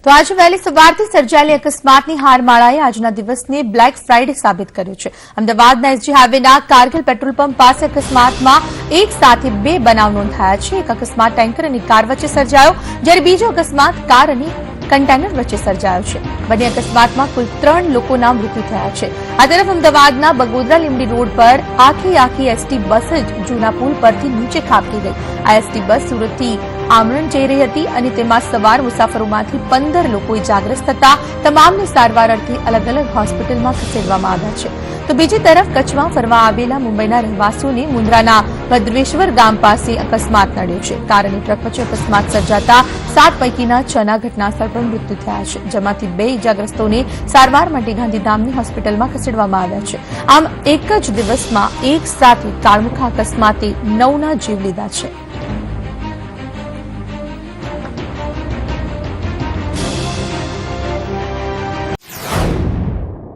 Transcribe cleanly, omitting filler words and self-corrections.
તો આજે વહેલી સવારથી સર્જાયેલી અકસ્માતની હારમાળાએ આજના દિવસને બ્લેક ફ્રાઇડે સાબિત કર્યું છે। અમદાવાદના એસજી હાઈવેના કારગિલ પેટ્રોલ પંપ પાસે અકસ્માતમાં એક સાથે બે બનાવ નોંધાયા છે। એક અકસ્માત ટેન્કર અને કાર વચ્ચે સર્જાયો, જ્યારે બીજો અકસ્માત કાર અને કન્ટેનર વચ્ચે સર્જાયો છે। બંને અકસ્માતમાં કુલ 3 લોકોના મૃત્યુ થયા છે। આ તરફ અમદાવાદના બગોદરા લીંબડી રોડ પર આખી એસટી બસ જ જૂના પુલ પરથી નીચે ખાબકી ગઈ। આ એસટી બસ સુરતથી આમરણ જઈ રહી હતી અને તેમાં સવાર મુસાફરોમાંથી 15 લોકો ઇજાગ્રસ્ત થતા તમામને સારવાર અર્થે અલગ અલગ હોસ્પિટલમાં ખસેડવામાં આવ્યા છે। તો બીજી તરફ કચ્છમાં ફરવા આવેલા મુંબઈના રહેવાસીઓને મુન્દ્રાના ભદ્રેશ્વર ગામ પાસે અકસ્માત નડ્યો છે। કાર અને ટ્રક વચ્ચે અકસ્માત સર્જાતા 7 પૈકીના 6ના ઘટનાસ્થળ પર મૃત્યુ થયા છે, જેમાંથી 2 ઇજાગ્રસ્તોને સારવાર માટે ગાંધીધામની હોસ્પિટલમાં ખસેડવામાં આવ્યા છે। આમ એક જ દિવસમાં એક સાથે કાળમુખા અકસ્માતે 9ના જીવ લીધા છે।